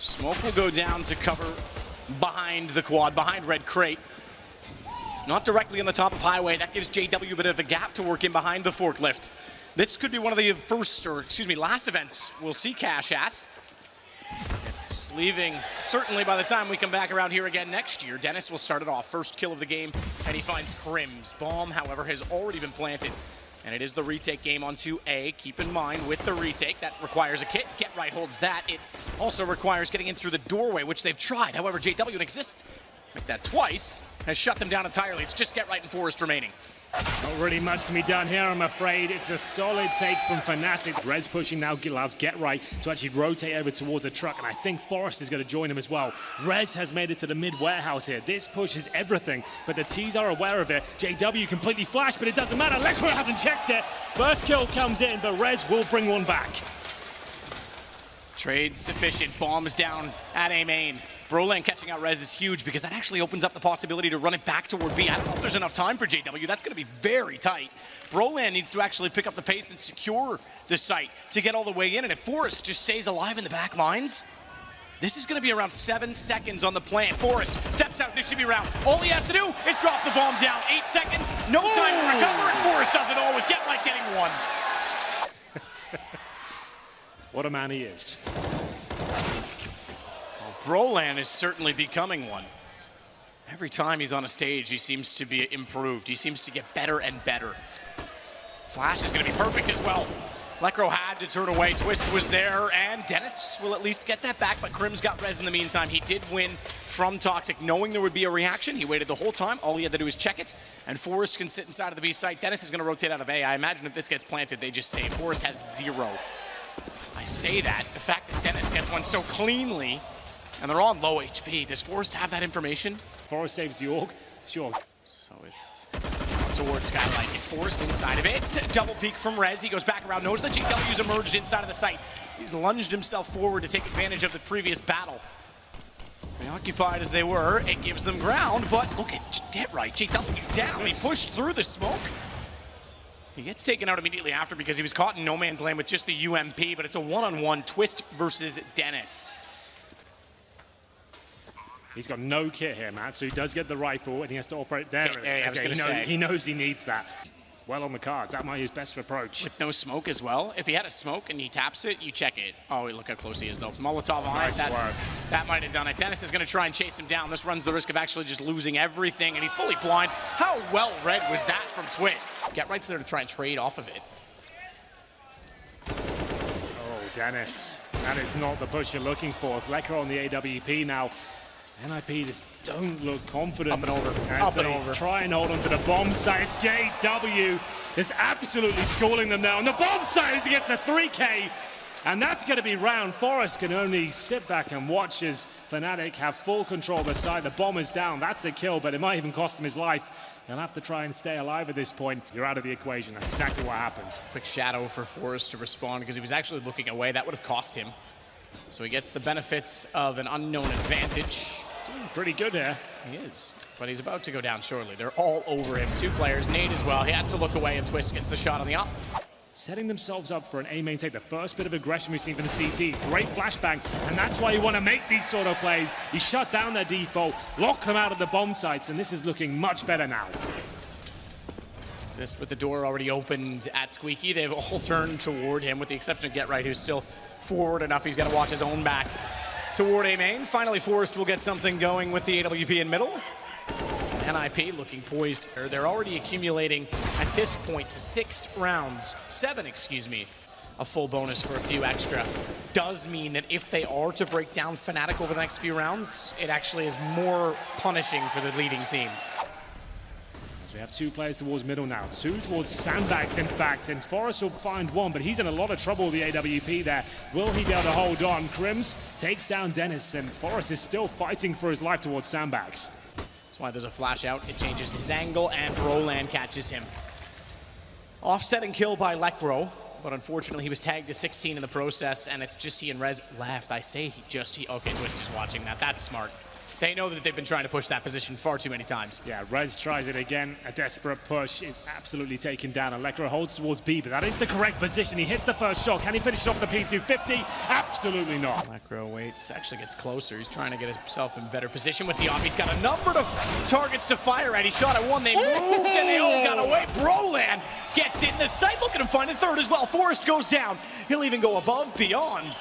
Smoke will go down to cover behind the quad, behind Red Crate. It's not directly on the top of Highway. That gives JW a bit of a gap to work in behind the forklift. This could be one of the last events we'll see Cash at. It's leaving, certainly by the time we come back around here again next year. Dennis will start it off. First kill of the game, and he finds Crims. Bomb, however, has already been planted. And it is the retake game on 2A. Keep in mind, with the retake, that requires a kit. Get Right holds that. It also requires getting in through the doorway, which they've tried. However, JW and Exist make that twice, has shut them down entirely. It's just Get Right and Forest remaining. Not really much can be done here, I'm afraid. It's a solid take from Fnatic. Red's pushing now, allows Get Right to actually rotate over towards a truck, and I think Forest is going to join him as well. Rez has made it to the mid-warehouse here. This pushes everything, but the T's are aware of it. JW completely flashed, but it doesn't matter. Lekro hasn't checked it. First kill comes in, but Rez will bring one back. Trade sufficient. Bombs down at A main. Brolan catching out Rez is huge because that actually opens up the possibility to run it back toward B. I don't know if there's enough time for JW. That's going to be very tight. Brolan needs to actually pick up the pace and secure the site to get all the way in. And if Forest just stays alive in the back lines, this is going to be around 7 seconds on the plant. Forest steps out. This should be round. All he has to do is drop the bomb down. 8 seconds. No time to recover. And Forest does it all with Get Right getting one. What a man he is. Brolan is certainly becoming one. Every time he's on a stage, he seems to be improved. He seems to get better and better. Flash is going to be perfect as well. Lekro had to turn away. Twist was there, and Dennis will at least get that back, but Crims got Rez in the meantime. He did win from Toxic, knowing there would be a reaction. He waited the whole time. All he had to do was check it, and Forest can sit inside of the B site. Dennis is going to rotate out of A. I imagine if this gets planted, they just say Forest has 0. I say that. The fact that Dennis gets one so cleanly, and they're all on low HP. Does Forest have that information? Forest saves the org, sure. So it's towards Skylight. It's Forest inside of it. Double peek from Rez. He goes back around, knows that JW's emerged inside of the site. He's lunged himself forward to take advantage of the previous battle. Preoccupied as they were, it gives them ground, but look at Get Right. JW down. He pushed through the smoke. He gets taken out immediately after because he was caught in no man's land with just the UMP, but it's a one-on-one Twist versus Dennis. He's got no kit here, Matt, so he does get the rifle, and he has to operate there. I was going to say. He knows he needs that. Well on the cards. That might be his best approach. With no smoke as well. If he had a smoke and he taps it, you check it. Oh, look how close he is, though. Molotov on it. That might have done it. Dennis is going to try and chase him down. This runs the risk of actually just losing everything, and he's fully blind. How well read was that from Twist? Get Right's there to try and trade off of it. Oh, Dennis. That is not the push you're looking for. Lekro on the AWP now. NiP just don't look confident. Up and over. As they try and hold on to the bomb site. It's JW is absolutely schooling them now. And the bomb site as he gets a 3K. And that's going to be round. Forest can only sit back and watch as Fnatic have full control of the side. The bomb is down. That's a kill, but it might even cost him his life. He'll have to try and stay alive at this point. You're out of the equation. That's exactly what happened. Quick shadow for Forest to respond because he was actually looking away. That would have cost him. So he gets the benefits of an unknown advantage. Doing pretty good here. He is, but he's about to go down shortly. They're all over him. 2 players, Nate as well. He has to look away, and Twist gets the shot on the up. Setting themselves up for an A main take. The first bit of aggression we've seen from the CT. Great flashbang, and that's why you want to make these sort of plays. You shut down their default, lock them out of the bomb sites, and this is looking much better now. Just with the door already opened at Squeaky, they've all turned toward him, with the exception of Get Right, who's still forward enough. He's got to watch his own back toward A main. Finally, Forest will get something going with the AWP in middle. NiP looking poised. They're already accumulating, at this point, 7, excuse me. A full bonus for a few extra. Does mean that if they are to break down Fnatic over the next few rounds, it actually is more punishing for the leading team. So we have 2 players towards middle now. 2 towards Sandbags, in fact, and Forest will find one, but he's in a lot of trouble with the AWP there. Will he be able to hold on? Crims takes down Dennis, and Forest is still fighting for his life towards Sandbags. That's why there's a flash out. It changes his angle, and Brolan catches him. Offsetting kill by Lekro, but unfortunately he was tagged to 16 in the process, and it's just he and Rez left. I say okay, Twist is watching that. That's smart. They know that they've been trying to push that position far too many times. Yeah, Rez tries it again. A desperate push is absolutely taken down. Electro holds towards B, but that is the correct position. He hits the first shot. Can he finish it off the P250? Absolutely not. Electro waits, actually gets closer. He's trying to get himself in better position with the off. He's got a number of targets to fire at. He shot at one, they moved, and they all got away. Broland gets in the sight. Look at him find a third as well. Forrest goes down. He'll even go above, beyond,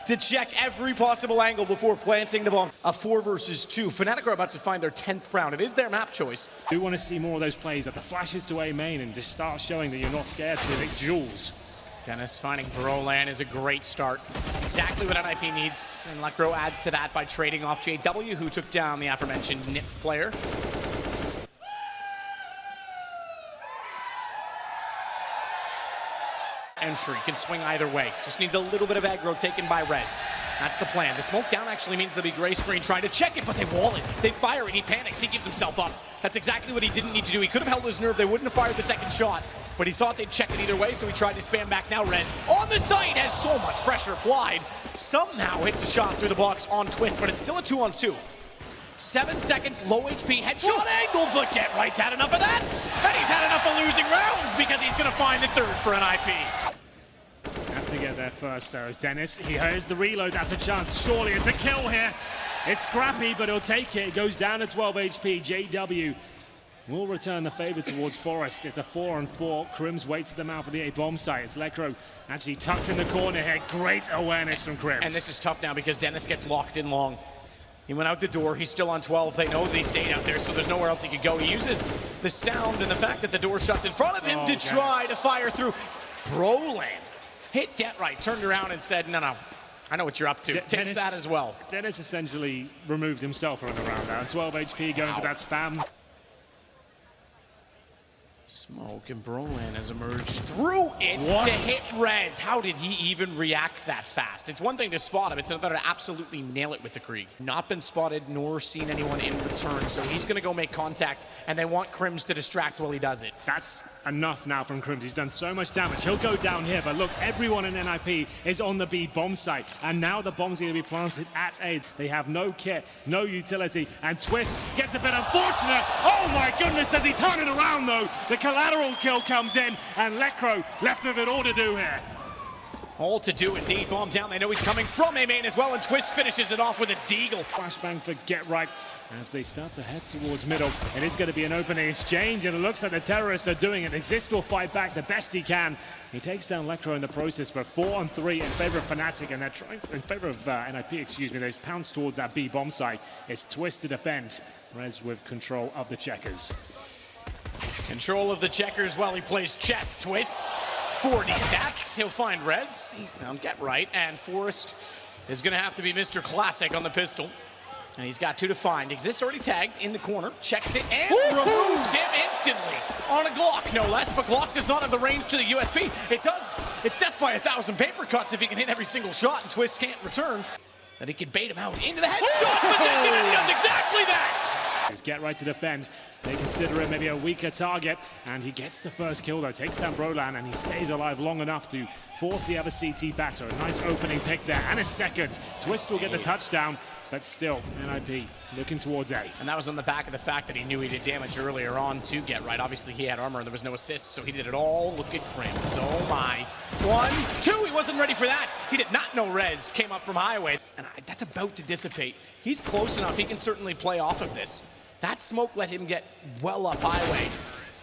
to check every possible angle before planting the bomb. A 4 versus 2. Fnatic are about to find their 10th round. It is their map choice. I do want to see more of those plays, at the flashes to A main, and just start showing that you're not scared to hit Jules. Dennis finding Broland is a great start. Exactly what NiP needs, and Electro adds to that by trading off JW, who took down the aforementioned NiP player. Entry can swing either way. Just needs a little bit of aggro taken by Rez. That's the plan. The smoke down actually means there'll be gray screen trying to check it, but they wall it. They fire it. He panics. He gives himself up. That's exactly what he didn't need to do. He could have held his nerve. They wouldn't have fired the second shot, but he thought they'd check it either way, so he tried to spam back. Now Rez on the site has so much pressure applied. Somehow hits a shot through the box on Twist, but it's still a 2-on-2. 7 seconds, low HP, headshot angle, but Get Right's had enough of that, and he's had enough of losing rounds because he's going to find the third for NiP. Have to get there first, though. Dennis, he hears the reload. That's a chance. Surely it's a kill here. It's scrappy, but he'll take it. It goes down to 12 HP. JW will return the favor towards Forrest. It's a 4-on-4. Crims waits at the mouth of the A bomb site. It's Lecro actually tucked in the corner here. Great awareness from Crims. And this is tough now because Dennis gets locked in long. He went out the door. He's still on 12. They know they stayed out there, so there's nowhere else he could go. He uses the sound and the fact that the door shuts in front of him to try to fire through. Broland hit Get Right, turned around and said, no, I know what you're up to. Takes that as well. Dennis essentially removed himself from the round now. 12 HP going to that spam. Smoke and Broland has emerged through it to hit Rez. How did he even react that fast? It's one thing to spot him, it's another to absolutely nail it with the Krieg. Not been spotted nor seen anyone in return, so he's gonna go make contact, and they want Crims to distract while he does it. That's enough now from Crims. He's done so much damage. He'll go down here, but look, everyone in NiP is on the B bomb site, and now the bomb's gonna be planted at A. They have no kit, no utility, and Twist gets a bit unfortunate. Oh my goodness, does he turn it around though? The collateral kill comes in, and Lecro left with it all to do here. All to do indeed. Bomb down. They know he's coming from A main as well, and Twist finishes it off with a deagle. Flashbang for Get Right as they start to head towards middle. It is going to be an opening exchange, and it looks like the terrorists are doing it. Exist will fight back the best he can. He takes down Lecro in the process, but 4-on-3 in favor of Fnatic, and they're trying in favor of NiP, excuse me. They pounce towards that B bomb site. It's Twist to defend. Rez with control of the checkers. Control of the checkers while he plays chess. Twist 40. That's, he'll find Rez. He found Get Right, and Forrest is going to have to be Mr. Classic on the pistol. And he's got 2 to find. Exists already tagged in the corner, checks it, and removes him instantly on a Glock, no less. But Glock does not have the range to the USP. It does. It's death by 1,000 paper cuts if he can hit every single shot, and Twist can't return. That he could bait him out into the headshot position, and he does exactly that. Get Right to defend. They consider it maybe a weaker target, and he gets the first kill though. Takes down Broland, and he stays alive long enough to force the other CT back. So a nice opening pick there, and a second. Twist will get the touchdown, but still, NiP looking towards A. And that was on the back of the fact that he knew he did damage earlier on to Get Right. Obviously, he had armor and there was no assist, so he did it all. Look at Crims. Oh my. 1, 2, he wasn't ready for that. He did not know Rez came up from Highway. And that's about to dissipate. He's close enough. He can certainly play off of this. That smoke let him get well up Highway.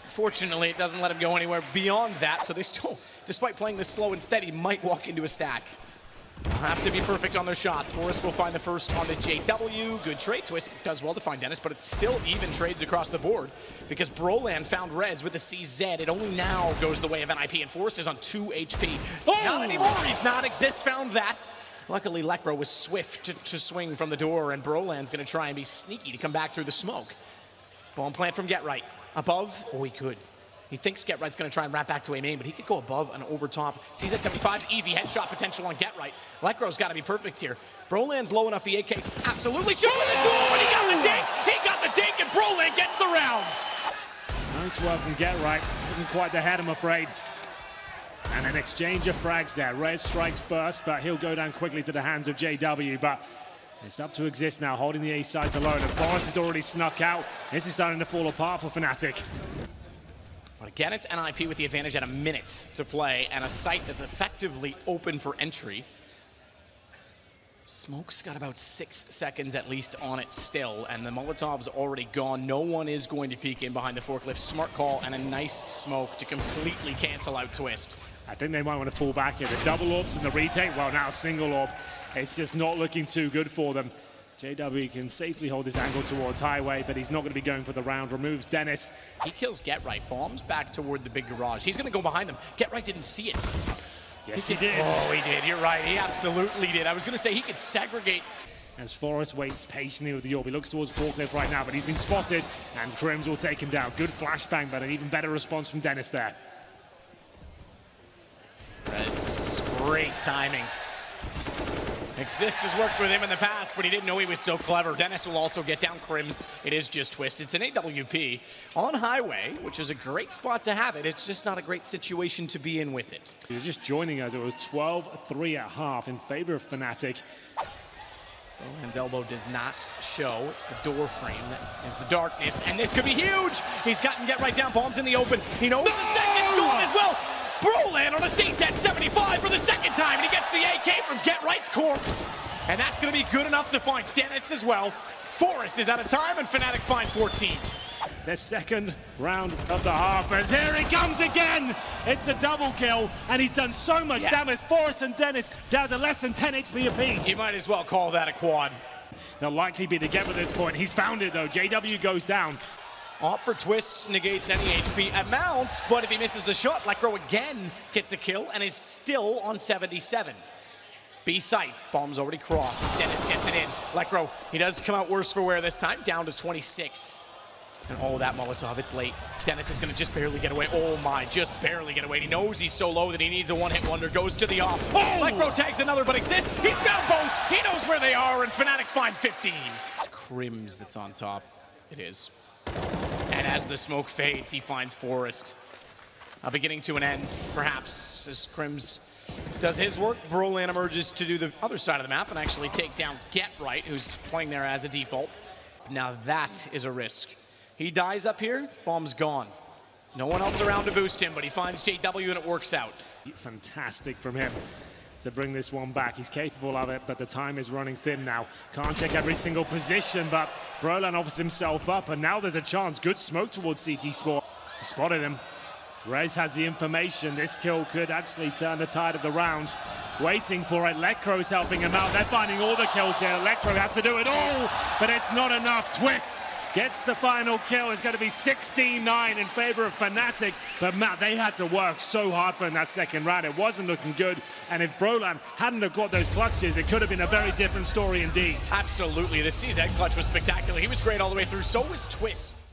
Fortunately, it doesn't let him go anywhere beyond that, so they still, despite playing this slow and steady, might walk into a stack. They'll have to be perfect on their shots. Forrest will find the first on the JW. Good trade. Twist does well to find Dennis, but it's still even trades across the board because Broland found Rez with a CZ. It only now goes the way of NiP, and Forrest is on 2 HP. Not anymore. He's not. Exist found that. Luckily, Lecro was swift to swing from the door, and Broland's going to try and be sneaky to come back through the smoke. Bomb plant from Get Right. Above? Oh, he could. He thinks Get Right's going to try and wrap back to A main, but he could go above and over top. Sees at 75's easy headshot potential on Get Right. Lecro's got to be perfect here. Broland's low enough, the AK absolutely shooting the goal, and he got the dink! He got the dink, and Broland gets the round! Nice work from Get Right. Wasn't quite the head, I'm afraid. And an exchange of frags there. Rez strikes first, but he'll go down quickly to the hands of JW. But It's up to Exist now, holding the A side alone, and Forest has already snuck out. This is starting to fall apart for Fnatic. But again, it's NiP with the advantage at a minute to play, and a site that's effectively open for entry. Smoke's got about 6 seconds at least on it still, and the Molotov's already gone. No one is going to peek in behind the forklift. Smart call and a nice smoke to completely cancel out Twist. I think they might want to fall back here. The double orbs and the retake, well, now single orb. It's just not looking too good for them. JW can safely hold his angle towards Highway, but he's not going to be going for the round. Removes Dennis. He kills Get Right. Bombs back toward the big garage. He's going to go behind them. Get Right didn't see it. Yes, he did. Oh, he did. You're right. He absolutely did. I was going to say he could segregate. As Forest waits patiently with the orb. He looks towards Forklift right now, but he's been spotted, and Crims will take him down. Good flashbang, but an even better response from Dennis there. That's great timing. Exist has worked with him in the past, but he didn't know he was so clever. Dennis will also get down Crims. It is just Twist. It's an AWP on Highway, which is a great spot to have it. It's just not a great situation to be in with it. He was just joining us. It was 12-3 at half in favor of Fnatic. Bohan's elbow does not show. It's the door frame that is the darkness, and this could be huge. He's gotten Get Right down. Bombs in the open. He knows the second's gone as well. Broland on a CSAT 75 for the second time, and he gets the AK from Get Right's corpse. And that's going to be good enough to find Dennis as well. Forest is out of time, and Fnatic find 14. Their second round of the half, as here he comes again. It's a double kill, and he's done so much damage. Forest and Dennis down to less than 10 HP apiece. You might as well call that a quad. They'll likely be together at this point. He's found it, though. JW goes down. Opt for Twist negates any HP amount, but if he misses the shot, Lekro again gets a kill and is still on 77. B site, bomb's already crossed. Dennis gets it in. Lekro, he does come out worse for wear this time, down to 26. And all that Molotov, it's late. Dennis is gonna just barely get away. Oh my, just barely get away. He knows he's so low that he needs a one-hit wonder, goes to the off. Oh! Lekro tags another, but Exist, he's found both. He knows where they are, and Fnatic find 15. It's Crims that's on top. It is. And as the smoke fades, he finds Forest. Beginning to an end, perhaps, as Crims does his work. Broland emerges to do the other side of the map and actually take down Get Right, who's playing there as a default. Now that is a risk. He dies up here, bomb's gone. No one else around to boost him, but he finds JW and it works out. Fantastic from him to bring this one back. He's capable of it, but the time is running thin now. Can't check every single position, but Broland offers himself up, and now there's a chance. Good smoke towards CT Sport. Spotted him. Rez has the information. This kill could actually turn the tide of the round. Waiting for it. Lekro's helping him out. They're finding all the kills here. Lekro has to do it all, but it's not enough. Twist gets the final kill. It's going to be 16-9 in favor of Fnatic. But Matt, they had to work so hard for in that second round. It wasn't looking good. And if Broland hadn't have got those clutches, it could have been a very different story indeed. Absolutely. The CZ clutch was spectacular. He was great all the way through. So was Twist.